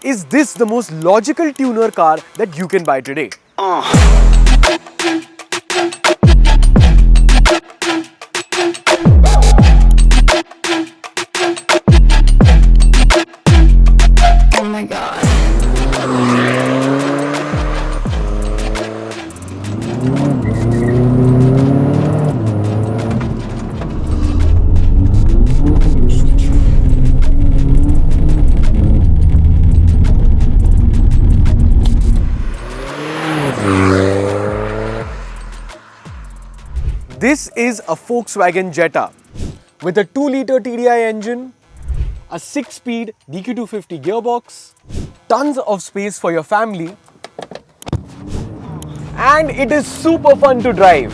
Is this the most logical tuner car that you can buy today? Oh my god. This is a Volkswagen Jetta with a 2-liter TDI engine, a 6-speed DQ250 gearbox, tons of space for your family, and it is super fun to drive.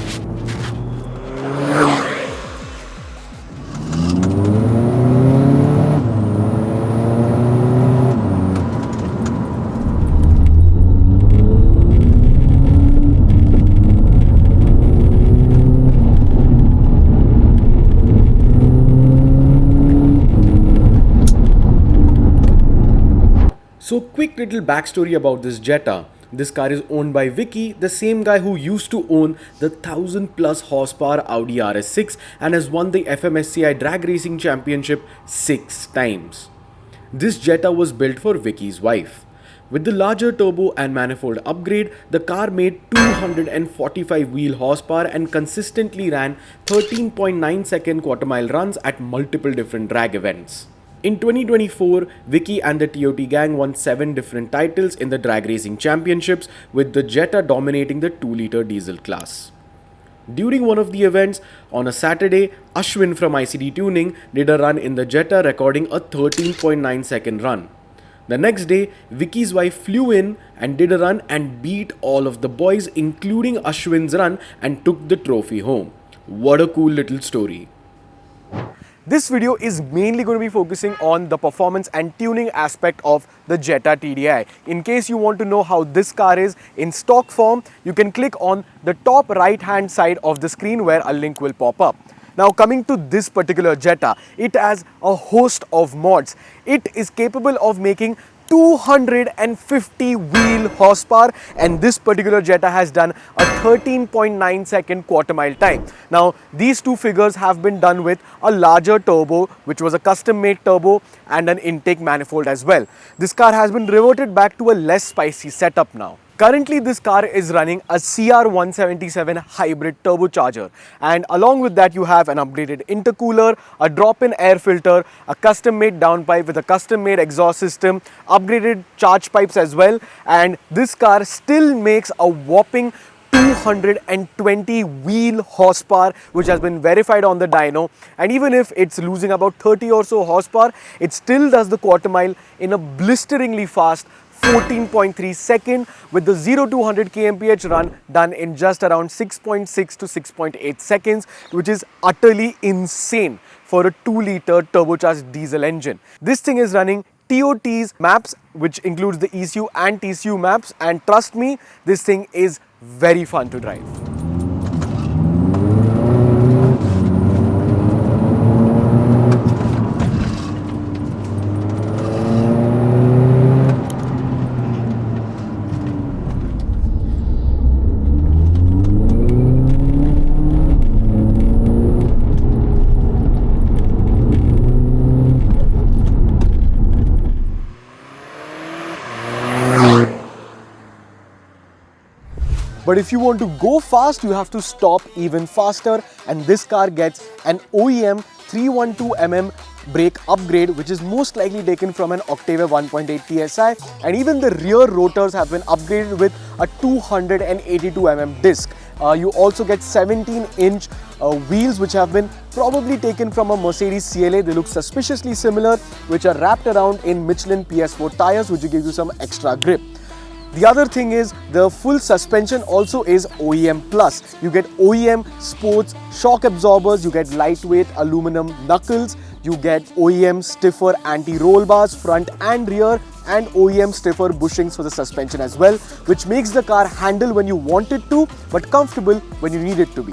So quick little backstory about this Jetta. This car is owned by Vicky, the same guy who used to own the 1000+ horsepower Audi RS6 and has won the FMSCI Drag Racing Championship 6 times. This Jetta was built for Vicky's wife. With the larger turbo and manifold upgrade, the car made 245 wheel horsepower and consistently ran 13.9-second quarter-mile runs at multiple different drag events. In 2024, Vicky and the TOT gang won 7 different titles in the drag racing championships, with the Jetta dominating the 2-liter diesel class. During one of the events, on a Saturday, Ashwin from ICD Tuning did a run in the Jetta, recording a 13.9-second run. The next day, Vicky's wife flew in and did a run and beat all of the boys, including Ashwin's run, and took the trophy home. What a cool little story. This video is mainly going to be focusing on the performance and tuning aspect of the Jetta TDI. In case you want to know how this car is in stock form, you can click on the top right hand side of the screen where a link will pop up. Now coming to this particular Jetta, it has a host of mods. It is capable of making 250 wheel horsepower, and this particular Jetta has done a 13.9-second quarter-mile time. Now these two figures have been done with a larger turbo, which was a custom-made turbo, and an intake manifold as well. This car has been reverted back to a less spicy setup now. Currently, this car is running a CR177 hybrid turbocharger, and along with that you have an upgraded intercooler, a drop-in air filter, a custom-made downpipe with a custom-made exhaust system, upgraded charge pipes as well, and this car still makes a whopping 220 wheel horsepower, which has been verified on the dyno, and even if it's losing about 30 or so horsepower, it still does the quarter mile in a blisteringly fast 14.3 second, with the 0 to 100 kmph run done in just around 6.6 to 6.8 seconds, which is utterly insane for a 2-liter turbocharged diesel engine. This thing is running TOT's maps, which includes the ECU and TCU maps, and trust me, this thing is very fun to drive. But if you want to go fast, you have to stop even faster, and this car gets an OEM 312mm brake upgrade, which is most likely taken from an Octavia 1.8 TSI, and even the rear rotors have been upgraded with a 282mm disc. You also get 17-inch wheels, which have been probably taken from a Mercedes CLA. They look suspiciously similar, which are wrapped around in Michelin PS4 tires, which gives you some extra grip. The other thing is the full suspension also is OEM Plus. You get OEM sports shock absorbers, you get lightweight aluminum knuckles, you get OEM stiffer anti-roll bars front and rear, and OEM stiffer bushings for the suspension as well, which makes the car handle when you want it to, but comfortable when you need it to be.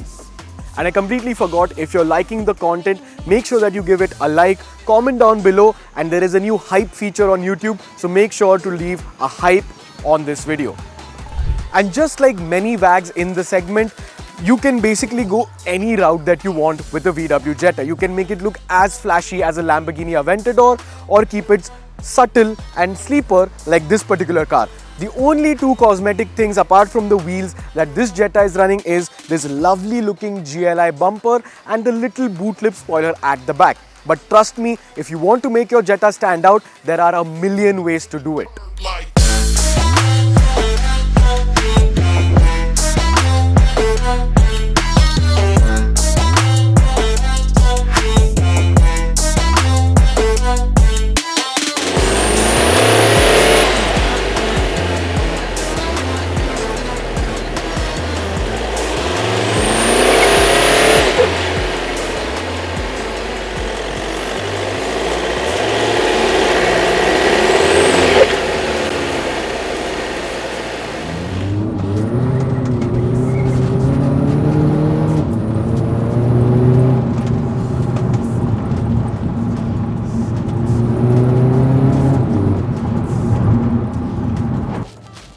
And I completely forgot, if you're liking the content, make sure that you give it a like, comment down below, and there is a new hype feature on YouTube, so make sure to leave a hype on this video. And just like many wags in the segment, you can basically go any route that you want with the VW Jetta. You can make it look as flashy as a Lamborghini Aventador or keep it subtle and sleeper like this particular car. The only two cosmetic things apart from the wheels that this Jetta is running is this lovely looking GLI bumper and the little boot lip spoiler at the back. But trust me, if you want to make your Jetta stand out, there are a million ways to do it.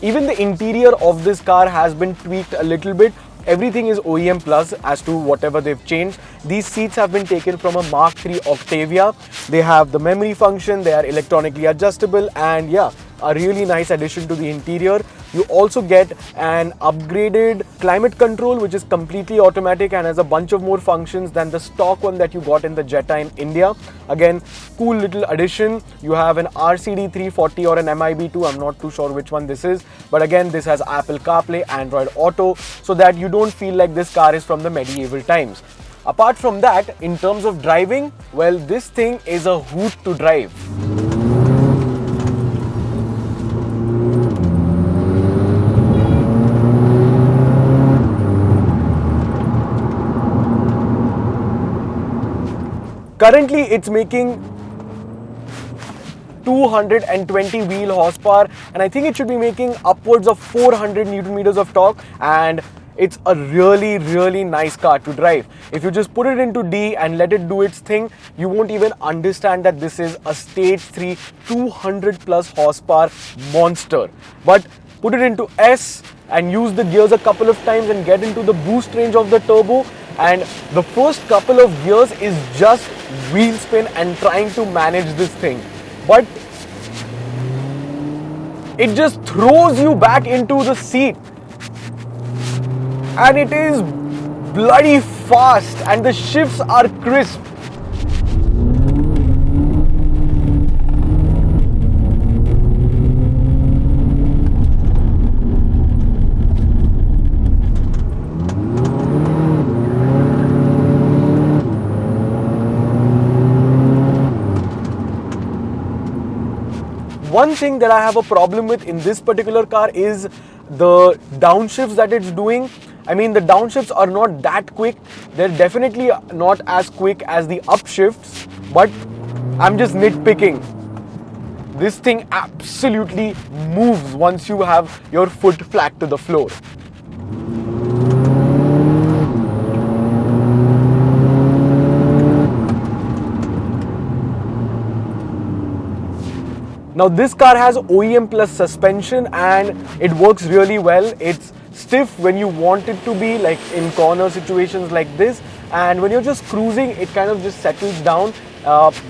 Even the interior of this car has been tweaked a little bit. Everything is OEM plus as to whatever they've changed. These seats have been taken from a Mark III Octavia. They have the memory function, they are electronically adjustable, and yeah, a really nice addition to the interior. You also get an upgraded climate control, which is completely automatic and has a bunch of more functions than the stock one that you got in the Jetta in India. Again, cool little addition. You have an RCD 340 or an MIB2, I'm not too sure which one this is. But again, this has Apple CarPlay, Android Auto, so that you don't feel like this car is from the medieval times. Apart from that, in terms of driving, well, this thing is a hoot to drive. Currently, it's making 220 wheel horsepower, and I think it should be making upwards of 400 Newton meters of torque, and it's a really nice car to drive. If you just put it into D and let it do its thing, you won't even understand that this is a stage 3 200 plus horsepower monster. But put it into S and use the gears a couple of times and get into the boost range of the turbo, and the first couple of gears is just wheel spin and trying to manage this thing. But it just throws you back into the seat, and it is bloody fast and the shifts are crisp. One thing that I have a problem with in this particular car is the downshifts that it's doing. I mean, the downshifts are not that quick. They're definitely not as quick as the upshifts, but I'm just nitpicking. This thing absolutely moves once you have your foot flat to the floor. Now this car has OEM plus suspension and it works really well. It's stiff when you want it to be, like in corner situations like this, and when you're just cruising it kind of just settles down.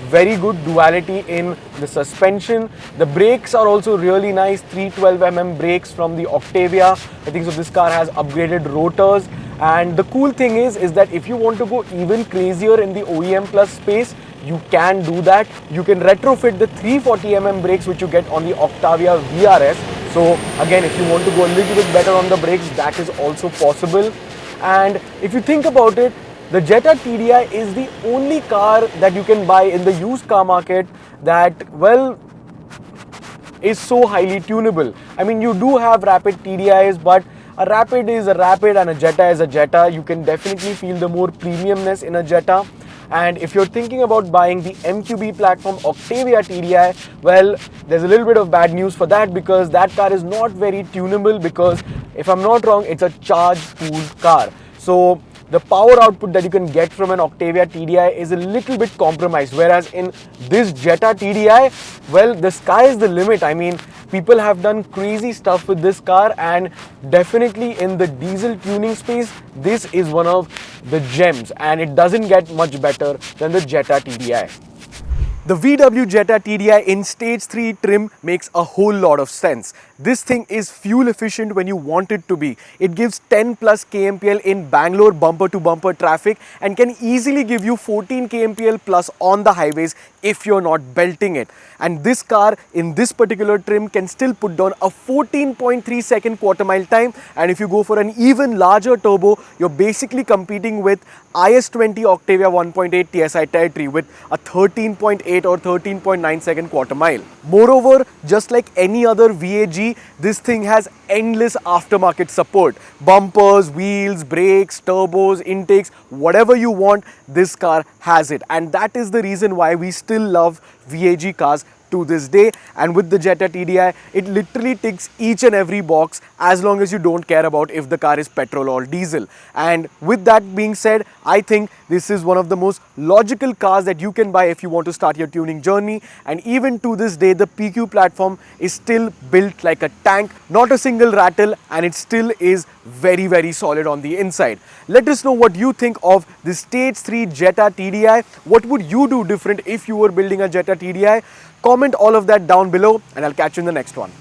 Very good duality in the suspension. The brakes are also really nice, 312mm brakes from the Octavia. I think so this car has upgraded rotors, and the cool thing is that if you want to go even crazier in the OEM plus space, you can do that. You can retrofit the 340mm brakes which you get on the Octavia VRS. So again, if you want to go a little bit better on the brakes, that is also possible. And if you think about it, the Jetta TDI is the only car that you can buy in the used car market that, well, is so highly tunable. I mean, you do have rapid TDIs, but a Rapid is a Rapid and a Jetta is a Jetta. You can definitely feel the more premiumness in a Jetta. And if you're thinking about buying the MQB platform Octavia TDI, well, there's a little bit of bad news for that, because that car is not very tunable, because if I'm not wrong, it's a charge-cooled car. So the power output that you can get from an Octavia TDI is a little bit compromised, whereas in this Jetta TDI, well, the sky is the limit. I mean, people have done crazy stuff with this car, and definitely in the diesel tuning space, this is one of the gems, and it doesn't get much better than the Jetta TDI. The VW Jetta TDI in stage 3 trim makes a whole lot of sense. This thing is fuel efficient when you want it to be. It gives 10 plus kmpl in Bangalore bumper to bumper traffic and can easily give you 14 kmpl plus on the highways if you're not belting it. And this car in this particular trim can still put down a 14.3 second quarter mile time, and if you go for an even larger turbo, you're basically competing with IS20 Octavia 1.8 TSI territory with a 13.8 or 13.9 second quarter mile. Moreover, just like any other VAG, this thing has endless aftermarket support. Bumpers, wheels, brakes, turbos, intakes, whatever you want, this car has it. And that is the reason why we still love VAG cars to this day. And with the Jetta TDI, it literally ticks each and every box as long as you don't care about if the car is petrol or diesel. And with that being said, I think this is one of the most logical cars that you can buy if you want to start your tuning journey. And even to this day, the PQ platform is still built like a tank, not a single rattle, and it still is very, very solid on the inside. Let us know what you think of the stage 3 Jetta TDI. What would you do different if you were building a Jetta TDI? Comment all of that down below, and I'll catch you in the next one.